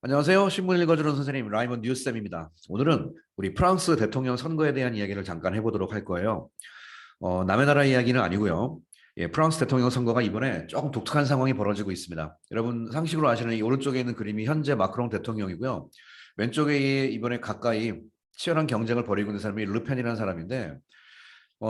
안녕하세요. 신문 읽어주는 선생님 라이먼 뉴스쌤입니다. 오늘은 우리 프랑스 대통령 선거에 대한 이야기를 잠깐 해보도록 할 거예요. 남의 나라 이야기는 아니고요. 예, 프랑스 대통령 선거가 이번에 조금 독특한 상황이 벌어지고 있습니다. 여러분 상식으로 아시는 이 오른쪽에 있는 그림이 현재 마크롱 대통령이고요. 왼쪽에 이번에 가까이 치열한 경쟁을 벌이고 있는 사람이 르펜이라는 사람인데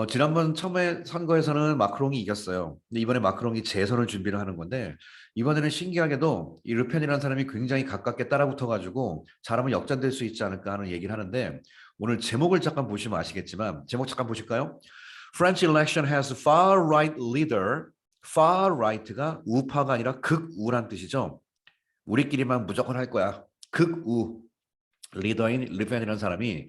지난번 처음에 선거에서는 마크롱이 이겼어요. 근데 이번에 마크롱이 재선을 준비를 하는 건데 이번에는 신기하게도 이 르펜이라는 사람이 굉장히 가깝게 따라붙어가지고 잘하면 역전될 수 있지 않을까 하는 얘기를 하는데 오늘 제목을 잠깐 보시면 아시겠지만 제목 잠깐 보실까요? French election has far right leader. far right가 우파가 아니라 극우란 뜻이죠. 우리끼리만 무조건 할 거야. 극우 리더인 르펜이라는 사람이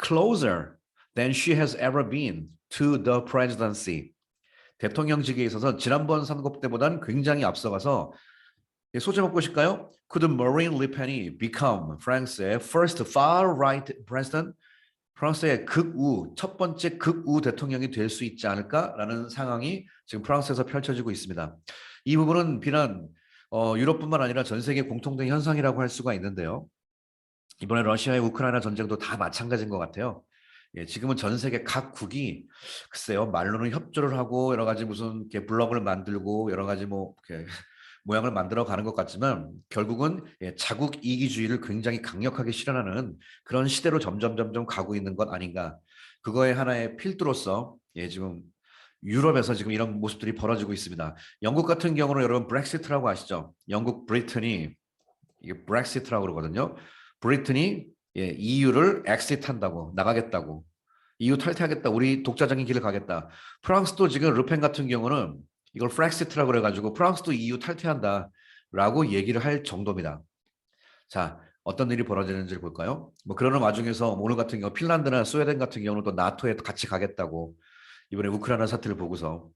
closer than she has ever been to the presidency. 대통령직에 있어서 지난번 선거 때보다는 굉장히 앞서가서 소제목 보실까요? Could Marine Le Pen이 become France의 first far-right president? 프랑스의 극우, 첫 번째 극우 대통령이 될 수 있지 않을까라는 상황이 지금 프랑스에서 펼쳐지고 있습니다. 이 부분은 비단 유럽뿐만 아니라 전 세계 공통된 현상이라고 할 수가 있는데요. 이번에 러시아의 우크라이나 전쟁도 다 마찬가지인 것 같아요. 예, 지금은 전 세계 각 국이 글쎄요 말로는 협조를 하고 여러 가지 무슨 이렇게 블록을 만들고 여러 가지 뭐 이렇게 모양을 만들어 가는 것 같지만 결국은 예, 자국 이기주의를 굉장히 강력하게 실현하는 그런 시대로 점점 가고 있는 것 아닌가. 그거의 하나의 필두로서 예, 지금 유럽에서 지금 이런 모습들이 벌어지고 있습니다. 영국 같은 경우는 여러분 브렉시트라고 아시죠? 영국 브리튼이 이게 브렉시트라고 그러거든요. 브리튼이 예, EU를 엑시트한다고 나가겠다고 EU 탈퇴하겠다. 우리 독자적인 길을 가겠다. 프랑스도 지금 르펜 같은 경우는 이걸 프렉시트라고 그래가지고 프랑스도 EU 탈퇴한다라고 얘기를 할 정도입니다. 자, 어떤 일이 벌어지는지 볼까요? 뭐 그러는 와중에서 오늘 같은 경우 핀란드나 스웨덴 같은 경우는 또 나토에 같이 가겠다고 이번에 우크라이나 사태를 보고서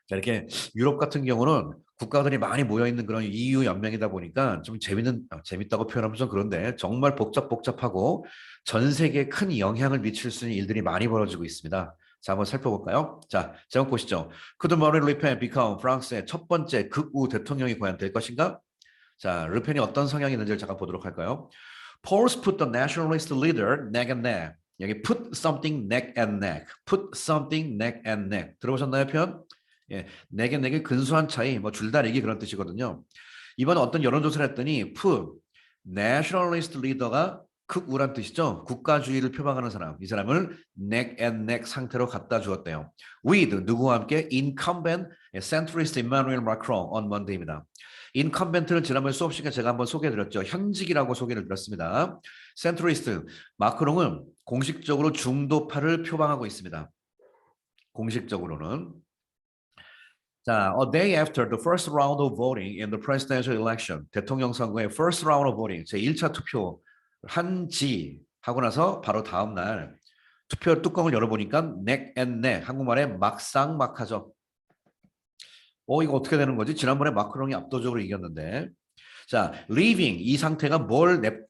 자, 이렇게 유럽 같은 경우는 국가들이 많이 모여 있는 그런 EU 연맹이다 보니까 좀 재밌다고 표현하면 좀 그런데 정말 복잡하고 전 세계에 큰 영향을 미칠 수 있는 일들이 많이 벌어지고 있습니다. 자, 한번 살펴볼까요? 자, 제목 보시죠. Could Marine Le Pen become 프랑스의 첫 번째 극우 대통령이 과연 될 것인가? 자, 르펜이 어떤 성향이 있는지를 잠깐 보도록 할까요? Polls put the nationalist leader neck and neck. 여기 put something neck and neck. put something neck and neck. 들어보셨나요, 표현? 예, 내게 근소한 차이, 뭐 줄다리기 그런 뜻이거든요. 이번에 어떤 여론조사를 했더니 nationalist leader가 극우란 뜻이죠. 국가주의를 표방하는 사람, 이 사람을 neck and neck 상태로 갖다 주었대요. with 누구와 함께 incumbent centrist Emmanuel Macron on Monday입니다. 인컴벤트는 지난번 수업 시간에 제가 한번 소개해드렸죠. 현직이라고 소개를 드렸습니다. 센트리스트 마크롱은 공식적으로 중도파를 표방하고 있습니다. 공식적으로는 자, a day after the first round of voting in the presidential election, 대통령 선거의 first round of voting, 제 1차 투표 한지 하고 나서 바로 다음 날 투표 뚜껑을 열어보니까 neck and neck, 한국말에 막상막하죠. 이거 어떻게 되는 거지? 지난번에 마크롱이 압도적으로 이겼는데. 자, leaving 이 상태가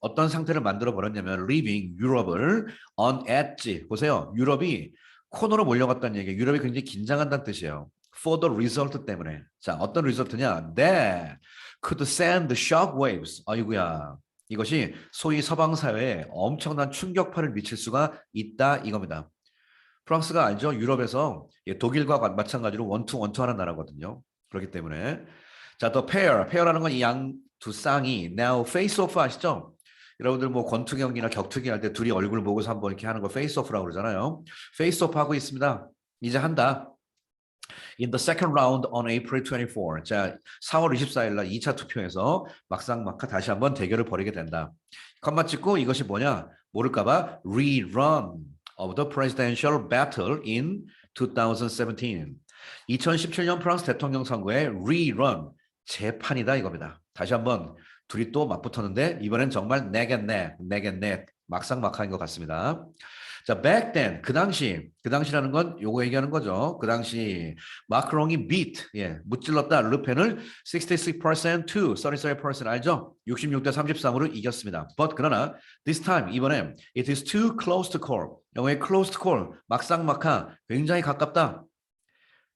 어떤 상태를 만들어 버렸냐면 leaving 유럽을 on edge. 보세요. 유럽이 코너로 몰려갔다는 얘기예요. 유럽이 굉장히 긴장한다는 뜻이에요. for the result 때문에. 자, 어떤 리설트냐? That could send shock waves. 아이고야. 이것이 소위 서방 사회에 엄청난 충격파를 미칠 수가 있다 이겁니다. 프랑스가 알죠? 유럽에서 독일과 마찬가지로 원투하는 나라거든요. 그렇기 때문에 자, 또 페어라는 건 이 양 두 쌍이 now face off 아시죠? 여러분들 뭐 권투 경기나 격투기 할 때 둘이 얼굴 보고서 한번 이렇게 하는 거 face off라고 그러잖아요. face off 하고 있습니다. 이제 한다. In the second round on April 24. 자, 4월 24일 날 2차 투표에서 막상막하 다시 한번 대결을 벌이게 된다. 컴마 찍고 이것이 뭐냐? 모를까봐 rerun of the presidential battle in 2017. 2017년 프랑스 대통령 선거의 rerun, 재판이다 이겁니다. 다시 한번 둘이 또 맞붙었는데 이번엔 정말 neck and neck, 막상막하인 것 같습니다. 자, back then 그 당시라는 건 요거 얘기하는 거죠. 그 당시 마크롱이 beat 무찔렀다 르펜을 66% to 33% 알죠? 66대 33으로 이겼습니다. But 그러나 this time 이번에 it is too close to call. 영어의 close to call 막상막하 굉장히 가깝다.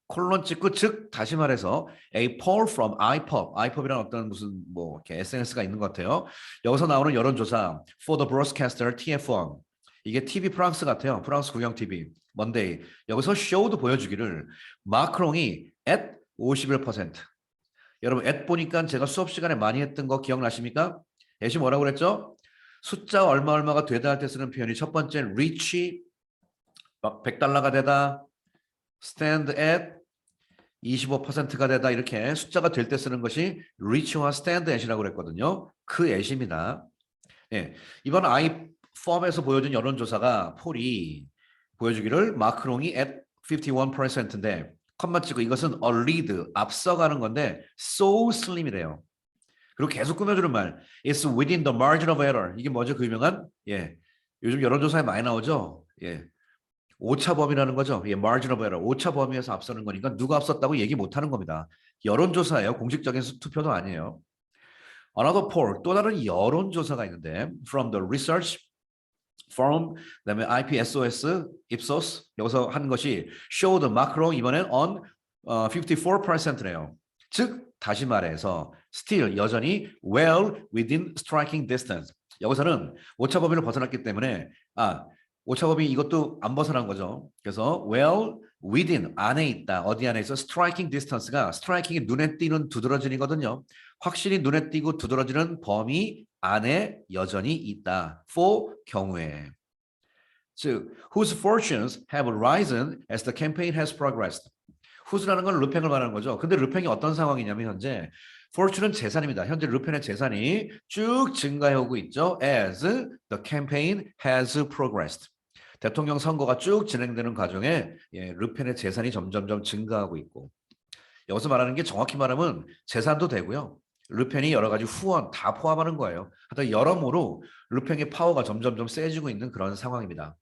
콜론 찍고 즉 다시 말해서 a poll from iPop, iPop이라는 어떤 무슨 뭐 이렇게 SNS가 있는 것 같아요. 여기서 나오는 여론조사 for the broadcaster TF1 이게 TV 프랑스 같아요. 프랑스 국영 TV 먼데이 여기서 쇼도 보여주기를 마크롱이 at 51%. 여러분 at 보니까 제가 수업 시간에 많이 했던 거 기억나십니까? 애시 뭐라고 그랬죠? 숫자 얼마가 되다 할 때 쓰는 표현이 첫 번째 reach 막 $100가 되다 stand at 25%가 되다 이렇게 숫자가 될 때 쓰는 것이 reach와 stand at이라고 그랬거든요. 그 at입니다. 예, 이번 i폼에서 보여준 여론조사가 폴이 보여주기를 마크롱이 at 51%인데 컴마 찍고 이것은 a lead 앞서가는 건데 so slim이래요. 그리고 계속 꾸며주는 말 it's within the margin of error 이게 뭐죠? 그 유명한 예 요즘 여론조사에 많이 나오죠. 예 오차 범위라는 거죠. 예, margin of error 오차 범위에서 앞서는 거니까 누가 앞섰다고 얘기 못하는 겁니다. 여론조사예요. 공식적인 투표도 아니에요. Another poll 또 다른 여론조사가 있는데 from the research firm 그다음에 IPSOS, Ipsos 여기서 한 것이 showed Macron 이번엔 on 54%네요. 즉 다시 말해서 still 여전히 well within striking distance. 여기서는 오차 범위를 벗어났기 때문에 오차 범위 이것도 안 벗어난 거죠. 그래서 well within 안에 있다. 어디 안에 있어? striking distance가 striking이 눈에 띄는 두드러짐이거든요. 확실히 눈에 띄고 두드러지는 범위 안에 여전히 있다. for 경우에. 즉, whose fortunes have risen as the campaign has progressed. whose라는 건 르팽을 말하는 거죠. 근데 르팽이 어떤 상황이냐면 현재 fortune은 재산입니다. 현재 르펜의 재산이 쭉 증가해오고 있죠. as the campaign has progressed. 대통령 선거가 쭉 진행되는 과정에 르펜의 재산이 점점점 증가하고 있고 여기서 말하는 게 정확히 말하면 재산도 되고요. 르펜이 여러 가지 후원 다 포함하는 거예요. 하여튼 여러모로 르팽의 파워가 점점점 세지고 있는 그런 상황입니다.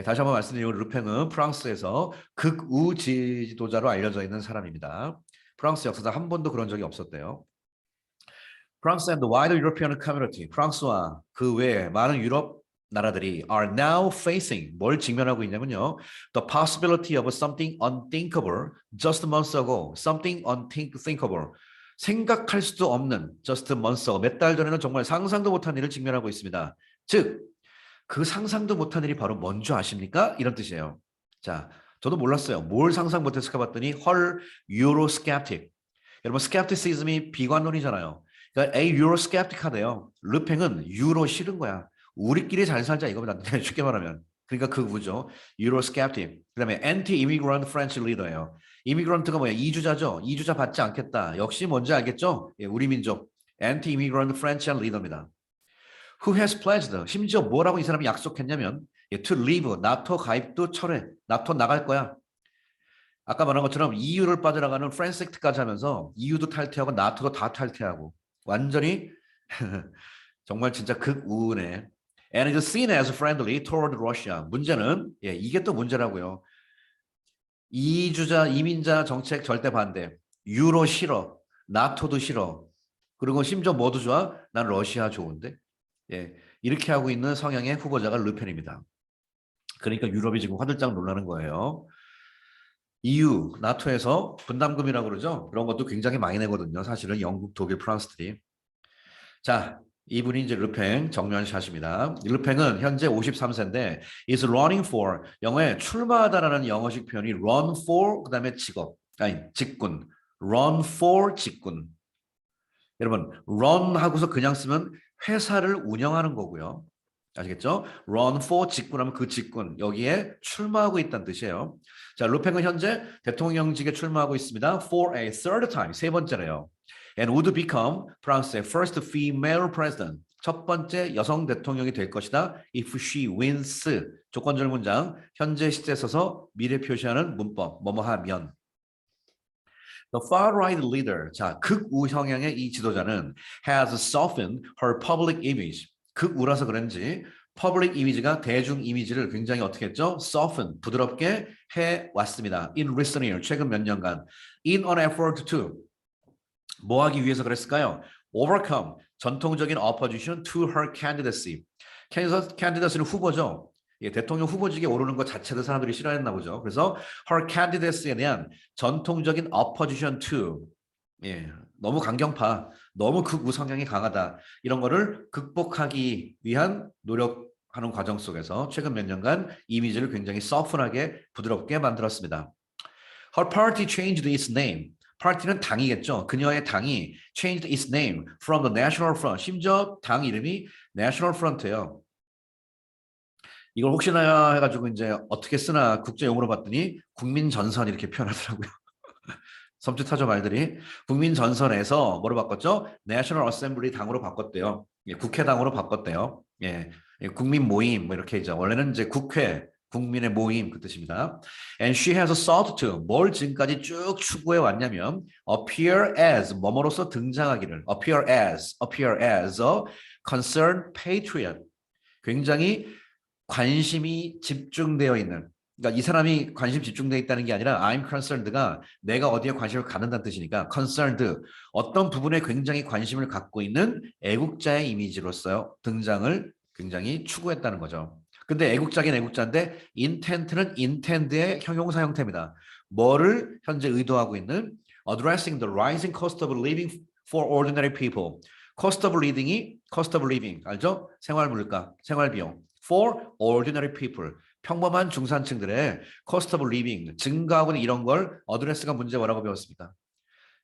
다시 한번 말씀드리면 르팽은 프랑스에서 극우 지도자로 알려져 있는 사람입니다. 프랑스 역사상 한 번도 그런 적이 없었대요. 프랑스 and the wider European community, 프랑스와 그 외에 많은 유럽 나라들이 are now facing 뭘 직면하고 있냐면요. The possibility of something unthinkable just months ago. Something unthinkable. 생각할 수도 없는 just months ago. 몇 달 전에는 정말 상상도 못한 일을 직면하고 있습니다. 즉, 그 상상도 못한 일이 바로 뭔지 아십니까? 이런 뜻이에요. 자, 저도 몰랐어요. 뭘 상상 못했을까 봤더니 헐 유로스캡틱. 여러분 스캡티시즘이 비관론이잖아요. 그러니까 A 유로스캡틱 하대요. 르팽은 유로 싫은 거야. 우리끼리 잘 살자 이거보다 쉽게 말하면. 그러니까 그 구죠. 유로스캡틱. 그다음에 anti immigrant French leader예요. 이미그런트가 뭐야? 이주자죠. 이주자 받지 않겠다. 역시 뭔지 알겠죠? 예, 우리 민족. anti immigrant French leader입니다. Who has pledged? 심지어 뭐라고 이 사람이 약속했냐면 to leave 나토 가입도 철회. 나토 나갈 거야. 아까 말한 것처럼 EU를 빠져나가는 프랑스 액트까지 하면서 EU도 탈퇴하고 나토도 다 탈퇴하고 완전히 정말 진짜 극우네. And is seen as friendly toward Russia. 문제는 이게 또 문제라고요. 이주자 이민자 정책 절대 반대. 유로 싫어. 나토도 싫어. 그리고 심지어 뭐도 좋아? 난 러시아 좋은데. 이렇게 하고 있는 성향의 후보자가 르펜입니다. 그러니까 유럽이 지금 화들짝 놀라는 거예요. EU, 나토에서 분담금이라고 그러죠. 그런 것도 굉장히 많이 내거든요. 사실은 영국, 독일, 프랑스들이. 자, 이분이 이제 르팽 정면샷입니다. 르팽은 현재 53세인데 is running for 영어에 출마하다라는 영어식 표현이 run for 그다음에 직군. run for 직군. 여러분 run 하고서 그냥 쓰면 회사를 운영하는 거고요. 아시겠죠? run for 직군하면 그 직군 여기에 출마하고 있다는 뜻이에요. 자, 르팽은 현재 대통령직에 출마하고 있습니다. For a third time 세 번째래요. And would become 프랑스의 first female president 첫 번째 여성 대통령이 될 것이다. If she wins 조건절 문장 현재 시제에 써서 미래 표시하는 문법 뭐뭐 하면. The far-right leader, 자 극우 성향의 이 지도자는 has softened her public image. 극우라서 그런지 public image가 대중 이미지를 굉장히 어떻게 했죠? soften, 부드럽게 해왔습니다. In recent years, 최근 몇 년간. In an effort to, 뭐 하기 위해서 그랬을까요? Overcome, 전통적인 opposition to her candidacy. candidacy는 후보죠. 예, 대통령 후보직에 오르는 것 자체도 사람들이 싫어했나 보죠. 그래서 her candidate에 대한 전통적인 opposition to, 예, 너무 강경파, 너무 극우 성향이 강하다, 이런 거를 극복하기 위한 노력하는 과정 속에서 최근 몇 년간 이미지를 굉장히 서프하게 부드럽게 만들었습니다. Her party changed its name. 파티는 당이겠죠. 그녀의 당이 changed its name from the National Front. 심지어 당 이름이 National Front예요. 이걸 혹시나 해가지고 이제 어떻게 쓰나 국제 용어로 봤더니 국민전선 이렇게 표현하더라고요. 섬찟하죠 말들이. 국민전선에서 뭐로 바꿨죠? National Assembly 당으로 바꿨대요. 예, 국회당으로 바꿨대요. 예, 예, 국민 모임 뭐 이렇게 이제 원래는 이제 국회 국민의 모임 그 뜻입니다. And she has sought to 뭘 지금까지 쭉 추구해 왔냐면 appear as 뭐뭐로서 등장하기를 appear as a concerned patriot. 굉장히 관심이 집중되어 있는, 그러니까 이 사람이 관심 집중되어 있다는 게 아니라 I'm concerned가 내가 어디에 관심을 갖는다는 뜻이니까 concerned, 어떤 부분에 굉장히 관심을 갖고 있는 애국자의 이미지로서 등장을 굉장히 추구했다는 거죠. 근데 애국자긴 애국자인데 intent는 intend의 형용사 형태입니다. 뭐를 현재 의도하고 있는 addressing the rising cost of living for ordinary people. cost of living 알죠? 생활 물가, 생활 비용. for ordinary people. 평범한 중산층들의 cost of living, 증가하고 있는 이런 걸 어드레스가 문제 뭐라고 배웠습니다.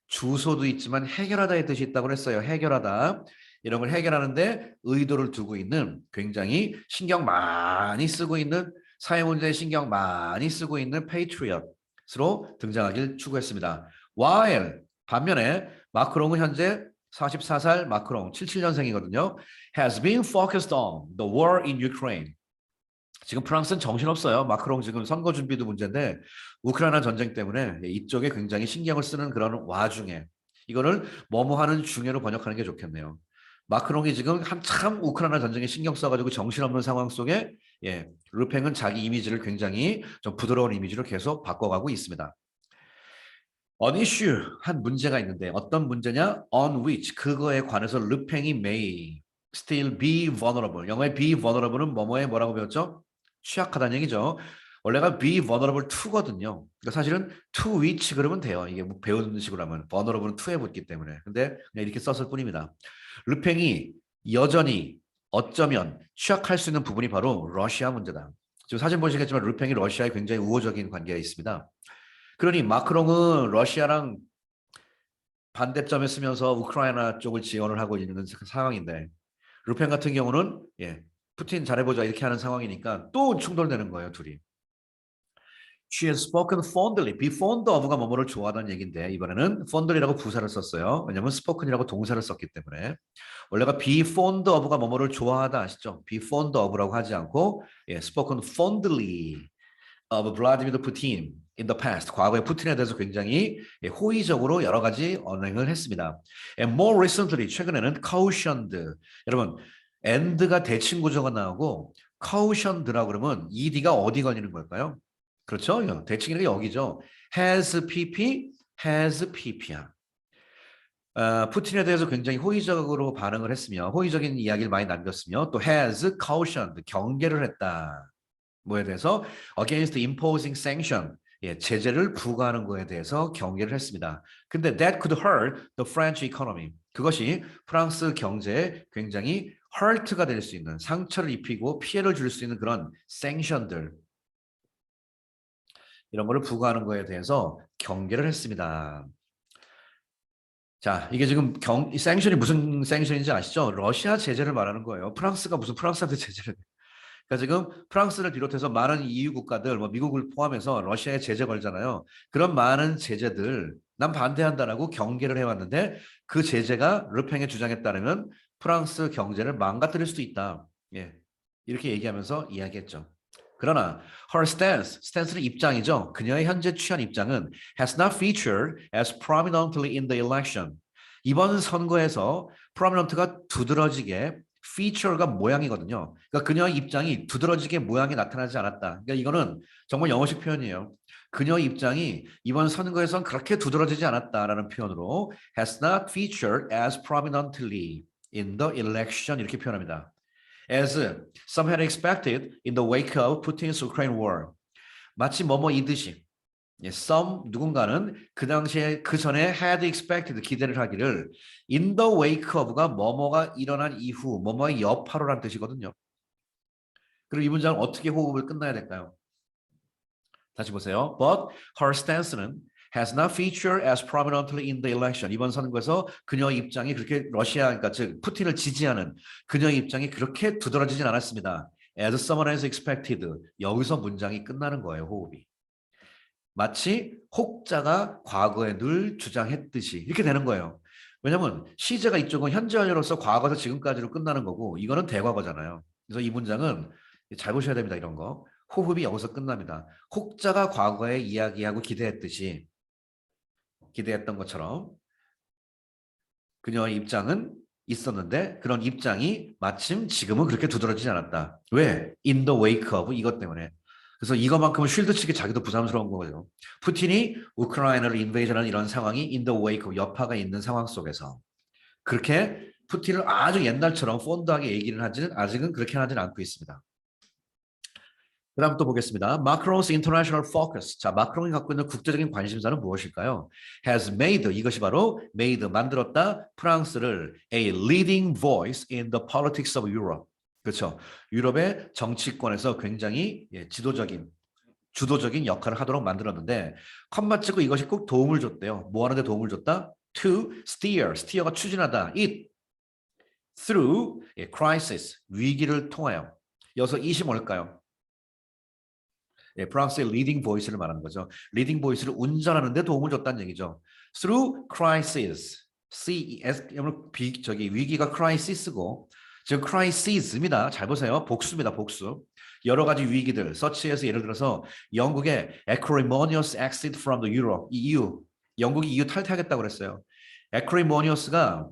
주소도 있지만 해결하다의 뜻이 있다고 했어요. 해결하다. 이런 걸 해결하는데 의도를 두고 있는, 굉장히 신경 많이 쓰고 있는, 사회 문제에 신경 많이 쓰고 있는 patriot으로 등장하길 추구했습니다. while 반면에 마크롱은 현재 44살 마크롱 77년생이거든요. has been focused on the war in Ukraine. 지금 프랑스는 정신없어요. 마크롱 지금 선거 준비도 문제인데 우크라이나 전쟁 때문에 이쪽에 굉장히 신경을 쓰는 그런 와중에, 이거를 뭐뭐 하는 중에로 번역하는 게 좋겠네요. 마크롱이 지금 한참 우크라이나 전쟁에 신경 써가지고 정신없는 상황 속에, 예, 르팽은 자기 이미지를 굉장히 좀 부드러운 이미지로 계속 바꿔가고 있습니다. On issue, 한 문제가 있는데 어떤 문제냐? On which, 그거에 관해서 르팽이 may still be vulnerable. 영어의 be vulnerable은 뭐뭐에 뭐라고 배웠죠? 취약하다는 얘기죠. 원래가 be vulnerable to거든요. 그러니까 사실은 to which 그러면 돼요. 이게 뭐 배우는 식으로 하면 vulnerable은 to에 붙기 때문에. 근데 그냥 이렇게 썼을 뿐입니다. 르팽이 여전히 어쩌면 취약할 수 있는 부분이 바로 러시아 문제다. 지금 사진 보시겠지만 르팽이 러시아에 굉장히 우호적인 관계가 있습니다. 그러니 마크롱은 러시아랑 반대점에 쓰면서 우크라이나 쪽을 지원을 하고 있는 상황인데, 르펜 같은 경우는, 예, 푸틴 잘해보자 이렇게 하는 상황이니까 또 충돌되는 거예요, 둘이. She has spoken fondly. be fond of가 뭐뭐를 좋아하다는 얘기인데 이번에는 fondly라고 부사를 썼어요. 왜냐하면 spoken이라고 동사를 썼기 때문에. 원래가 be fond of가 뭐뭐를 좋아하다 아시죠? be fond of라고 하지 않고, 예, spoken fondly of Vladimir Putin in the past. 과거에 푸틴에 대해서 굉장히 호의적으로 여러 가지 언행을 했습니다. And more recently, 최근에는 cautioned. 여러분, and가 대칭구조가 나오고 cautioned라고 그러면 ed가 어디 걸리는 걸까요? 그렇죠? 대칭이라는 게 여기죠. has pp야. 푸틴에 대해서 굉장히 호의적으로 반응을 했으며 호의적인 이야기를 많이 남겼으며 또 has cautioned, 경계를 했다. 뭐에 대해서 against imposing sanction, 예, 제재를 부과하는 거에 대해서 경계를 했습니다. 근데 that could hurt the French economy. 그것이 프랑스 경제에 굉장히 hurt가 될 수 있는, 상처를 입히고 피해를 줄 수 있는 그런 sanction들, 이런 거를 부과하는 거에 대해서 경계를 했습니다. 자, 이게 지금 이 sanction이 무슨 sanction인지 아시죠? 러시아 제재를 말하는 거예요. 프랑스가 무슨 프랑스한테 제재를. 그러니까 지금 프랑스를 비롯해서 많은 EU 국가들, 뭐 미국을 포함해서 러시아에 제재 걸잖아요. 그런 많은 제재들 난 반대한다라고 경계를 해왔는데 그 제재가 르팽의 주장에 따르면 프랑스 경제를 망가뜨릴 수도 있다. 예, 이렇게 얘기하면서 이야기했죠. 그러나 her stance는 입장이죠. 그녀의 현재 취한 입장은 has not featured as prominently in the election. 이번 선거에서 prominent가 두드러지게, feature가 모양이거든요. 그러니까 그녀의 입장이 두드러지게 모양이 나타나지 않았다. 그러니까 이거는 정말 영어식 표현이에요. 그녀의 입장이 이번 선거에선 그렇게 두드러지지 않았다라는 표현으로 has not featured as prominently in the election 이렇게 표현합니다. as some had expected in the wake of Putin's Ukraine war. 마치 뭐뭐이듯이 some 누군가는 그 당시에 그 전에 had expected 기대를 하기를 in the wake of가 뭐뭐가 일어난 이후 뭐뭐의 여파로란 뜻이거든요. 그리고 이 문장은 어떻게 호흡을 끝나야 될까요? 다시 보세요. But her stance는 has not featured as prominently in the election. 이번 선거에서 그녀의 입장이 그렇게 러시아, 그러니까 즉 푸틴을 지지하는 그녀의 입장이 그렇게 두드러지진 않았습니다. As someone has expected. 여기서 문장이 끝나는 거예요. 호흡이. 마치 혹자가 과거에 늘 주장했듯이 이렇게 되는 거예요. 왜냐하면 시제가 이쪽은 현재 완료로서 과거에서 지금까지로 끝나는 거고 이거는 대과거잖아요. 그래서 이 문장은 잘 보셔야 됩니다. 이런 거. 호흡이 여기서 끝납니다. 혹자가 과거에 이야기하고 기대했던 것처럼 그녀의 입장은 있었는데 그런 입장이 마침 지금은 그렇게 두드러지지 않았다. 왜? In the wake of 이것 때문에. 그래서 이것만큼은 쉴드 치기 자기도 부담스러운 거죠. 푸틴이 우크라이나를 인베이전하는 이런 상황이 in the wake of 여파가 있는 상황 속에서 그렇게 푸틴을 아주 옛날처럼 폰드하게 얘기를 하지는 아직은 그렇게 하지는 않고 있습니다. 그 다음 또 보겠습니다. Macron's international focus. 자, 마크롱이 갖고 있는 국제적인 관심사는 무엇일까요? Has made, 이것이 바로 made, 만들었다 프랑스를 a leading voice in the politics of Europe. 그렇죠. 유럽의 정치권에서 굉장히 주도적인 역할을 하도록 만들었는데 컴마 찍고 이것이 꼭 도움을 줬대요. 뭐 하는데 도움을 줬다? To steer가 추진하다. It through crisis, 위기를 통하여. 여기서 이시 뭘까요? 프랑스의 리딩 보이스를 말하는 거죠. 리딩 보이스를 운전하는 데 도움을 줬다는 얘기죠. Through crisis, 위기가 crisis고 즉 crisis입니다. 잘 보세요. 복수입니다. 복수. 여러 가지 위기들, 서치에서 예를 들어서 영국의 acrimonious exit from the Euro, EU, 영국이 EU 탈퇴하겠다고 그랬어요. acrimonious가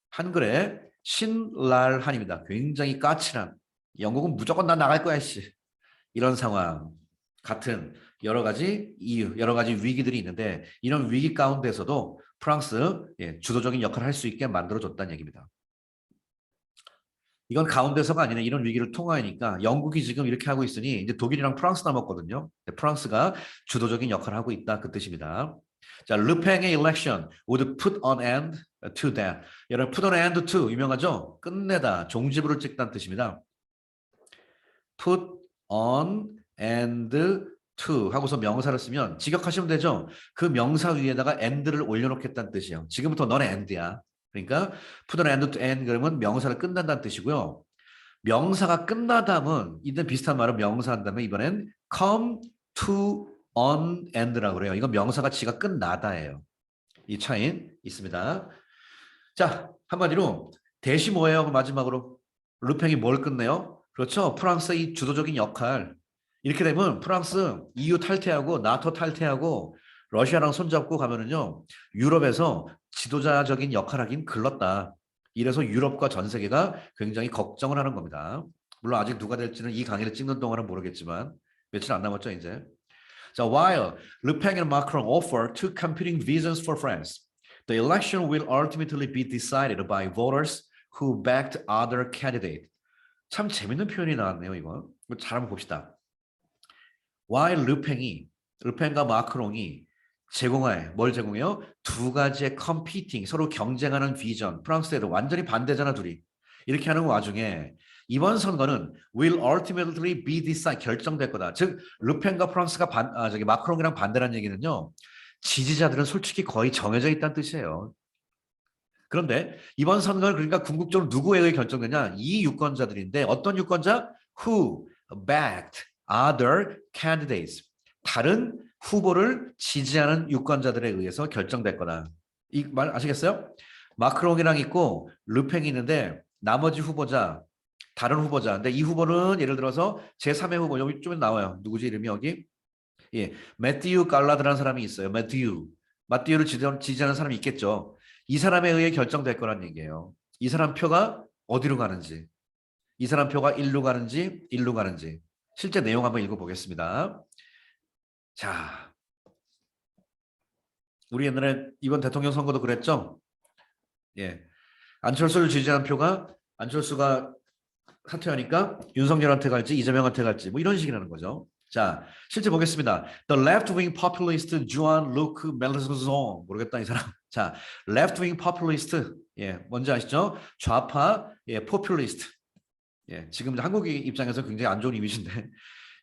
한글에 신랄한입니다. 굉장히 까칠한. 영국은 무조건 나 나갈 거야, 씨. 이런 상황. 같은 여러 가지 이유, 여러 가지 위기들이 있는데 이런 위기 가운데서도 프랑스 주도적인 역할을 할 수 있게 만들어줬다는 얘기입니다. 이건 가운데서가 아니라 이런 위기를 통하니까 영국이 지금 이렇게 하고 있으니 이제 독일이랑 프랑스 남았거든요. 프랑스가 주도적인 역할을 하고 있다 그 뜻입니다. 자, 르팽의 election would put an end to that. 여러분, put an end to 유명하죠? 끝내다, 종지부를 찍다는 뜻입니다. put on and to 하고서 명사를 쓰면 직역하시면 되죠. 그 명사 위에다가 and를 올려놓겠다는 뜻이에요. 지금부터 너네 and야. 그러니까 put an end to end 그러면 명사를 끝난다는 뜻이고요. 명사가 끝나다면 이든 비슷한 말은 명사 한다면 이번엔 come to an end라고 그래요. 이건 명사가 지가 끝나다예요. 이 차이 있습니다. 자, 한마디로 대시 뭐예요? 마지막으로 르팽이 뭘 끝내요? 그렇죠. 프랑스의 주도적인 역할. 이렇게 되면 프랑스 EU 탈퇴하고 나토 탈퇴하고 러시아랑 손잡고 가면은요. 유럽에서 지도자적인 역할을 하긴 글렀다. 이래서 유럽과 전 세계가 굉장히 걱정을 하는 겁니다. 물론 아직 누가 될지는 이 강의를 찍는 동안은 모르겠지만 며칠 안 남았죠, 이제. 자, while Le Pen and Macron offer two competing visions for France, the election will ultimately be decided by voters who backed other candidate. 참 재밌는 표현이 나왔네요, 이거. 잘 한번 봅시다. while 르팽과 마크롱이 뭘 제공해요? 두 가지의 competing, 서로 경쟁하는 비전, 프랑스에도 완전히 반대잖아, 둘이. 이렇게 하는 와중에 이번 선거는 will ultimately be decided, 결정될 거다. 즉, 르팽과 프랑스가 마크롱이랑 반대라는 얘기는요. 지지자들은 솔직히 거의 정해져 있다는 뜻이에요. 그런데 이번 선거는 그러니까 궁극적으로 누구에 의해 결정되냐? 이 유권자들인데 어떤 유권자? Who backed other candidates. 다른 후보를 지지하는 유권자들에 의해서 결정될 거다. 이 말 아시겠어요? 마크롱이랑 있고 르팽이 있는데 나머지 후보자, 다른 후보자. 근데 이 후보는 예를 들어서 제3의 후보, 여기 좀 나와요. 누구지 이름이 여기? 예, 매튜 갈라드라는 사람이 있어요. 마티유를 지지하는 사람이 있겠죠. 이 사람에 의해 결정될 거란 얘기예요. 이 사람 표가 어디로 가는지, 이 사람 표가 일로 가는지, 일로 가는지. 실제 내용 한번 읽어보겠습니다. 자, 우리 옛날에 이번 대통령 선거도 그랬죠. 예, 안철수를 지지하는 표가 안철수가 사퇴하니까 윤석열한테 갈지 이재명한테 갈지 뭐 이런 식이라는 거죠. 자, 실제 보겠습니다. The left-wing populist Jean-Luc Mélenchon 모르겠다 이 사람. 자, left-wing populist 예, 뭔지 아시죠? 좌파 예, populist 예, 지금 한국 입장에서 굉장히 안 좋은 이미지인데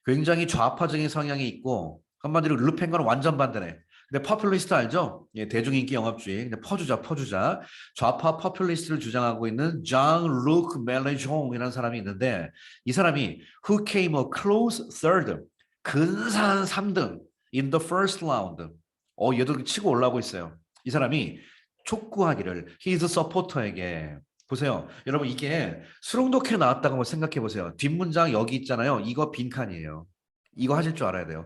굉장히 좌파적인 성향이 있고 한마디로 르펜과는 완전 반대네. 근데 퍼퓰리스트 알죠? 예, 대중인기 영합주의. 근데 퍼주자. 좌파 퍼퓰리스트를 주장하고 있는 장 루크 멜레종이라는 사람이 있는데 이 사람이 who came a close third, 근사한 3등 in the first round. 얘도 치고 올라오고 있어요. 이 사람이 촉구하기를 his supporter에게 보세요. 여러분 이게 수롱독해 나왔다고 한번 생각해 보세요. 뒷문장 여기 있잖아요. 이거 빈칸이에요. 이거 하실 줄 알아야 돼요.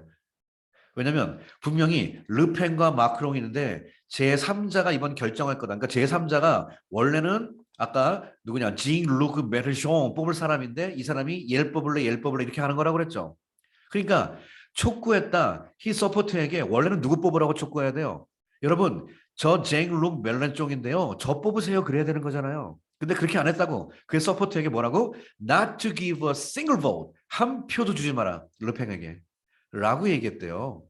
왜냐면 분명히 르펜과 마크롱이 있는데 제3자가 이번 결정할 거다. 그러니까 제3자가 원래는 아까 누구냐 징 루크 메르숑 뽑을 사람인데 이 사람이 얘를 뽑을래 이렇게 하는 거라고 그랬죠. 그러니까 촉구했다. 히 서포트에게 원래는 누구 뽑으라고 촉구해야 돼요. 여러분 저쟁 룩 멜렌종인데요. 저 뽑으세요 그래야 되는 거잖아요. 근데 그렇게 안 했다고. 그 서포트에게 뭐라고? Not to give a single vote. 한 표도 주지 마라. 르펜에게. 라고 얘기했대요.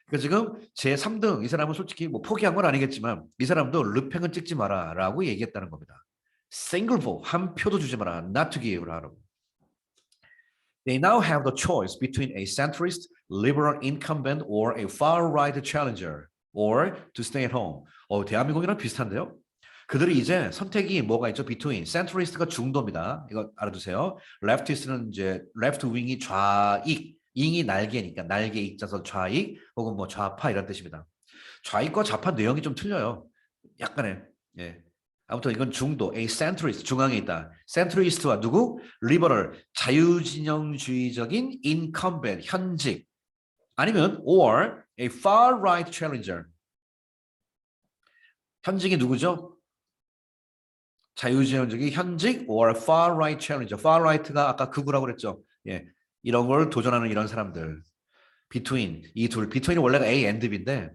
그러니까 지금 제3등 이 사람은 솔직히 뭐 포기한 건 아니겠지만 이 사람도 르팽은 찍지 마라 라고 얘기했다는 겁니다. Single vote, 한 표도 주지 마라. Not to give 라고. They now have the choice between a centrist, liberal incumbent or a far-right challenger or to stay at home. 대한민국이랑 비슷한데요? 그들이 이제 선택이 뭐가 있죠? between. centrist가 중도입니다. 이거 알아두세요. leftist는 이제 left wing이 좌익. 잉이 날개니까 날개 익자서 좌익 혹은 뭐 좌파 이런 뜻입니다. 좌익과 좌파 내용이 좀 틀려요. 약간의 예. 아무튼 이건 중도, a centrist 중앙에 있다. centrist와 누구? liberal 자유진영주의적인 incumbent 현직 아니면 or a far right challenger 현직이 누구죠? 자유진영적인 현직 or far right challenger far right가 아까 극우라고 그랬죠. 예. 이런 걸 도전하는 이런 사람들. between 이 둘. between이 원래가 A and B인데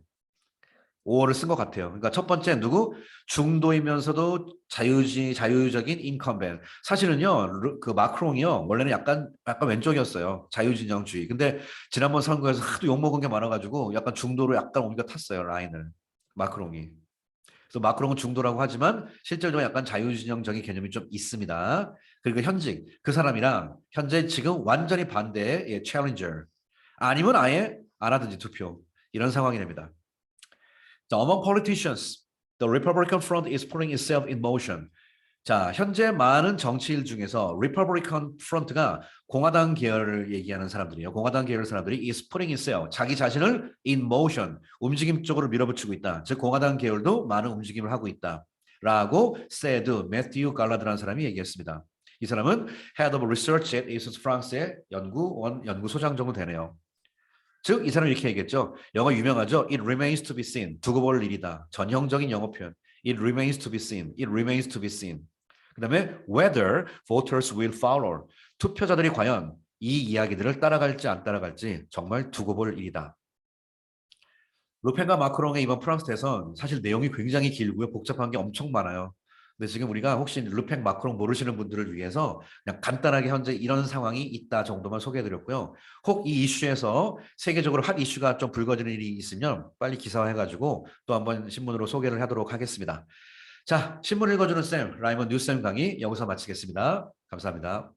5어를 쓴 것 같아요. 그러니까 첫 번째 누구? 중도이면서도 자유적인 인컴벤. 사실은요, 그 마크롱이요, 원래는 약간 왼쪽이었어요. 자유진영주의. 근데 지난번 선거에서 하도 욕먹은 게 많아가지고 약간 중도로 약간 옮겨 탔어요, 라인을. 마크롱이. 그래서 마크롱은 중도라고 하지만 실질적으로 약간 자유진영적인 개념이 좀 있습니다. 그리고 현직, 그 사람이랑 현재 지금 완전히 반대의 챌린저. 아니면 아예 안 하든지 투표. 이런 상황이 됩니다. 자, among politicians, the Republican front is putting itself in motion. 자, 현재 많은 정치인 중에서 Republican front가 공화당 계열을 얘기하는 사람들이에요. 공화당 계열 사람들이 is putting itself, 자기 자신을 in motion, 움직임 쪽으로 밀어붙이고 있다. 즉 공화당 계열도 많은 움직임을 하고 있다. 라고 said 매튜 갈라드라는 사람이 얘기했습니다. 이 사람은 Head of Research at ASUS 프랑스의 연구소장 정도 되네요. 즉 이 사람이 이렇게 얘기했죠. 영어 유명하죠. It remains to be seen. 두고 볼 일이다. 전형적인 영어 표현. It remains to be seen. It remains to be seen. 그 다음에 whether voters will follow. 투표자들이 과연 이 이야기들을 따라갈지 안 따라갈지 정말 두고 볼 일이다. 르펜과 마크롱의 이번 프랑스 대선 사실 내용이 굉장히 길고요. 복잡한 게 엄청 많아요. 근데 지금 우리가 혹시 르펜, 마크롱 모르시는 분들을 위해서 그냥 간단하게 현재 이런 상황이 있다 정도만 소개해드렸고요. 혹 이 이슈에서 세계적으로 핫 이슈가 좀 불거지는 일이 있으면 빨리 기사화해가지고 또 한번 신문으로 소개를 하도록 하겠습니다. 자, 신문 읽어주는 쌤, 라이먼 뉴쌤 강의 여기서 마치겠습니다. 감사합니다.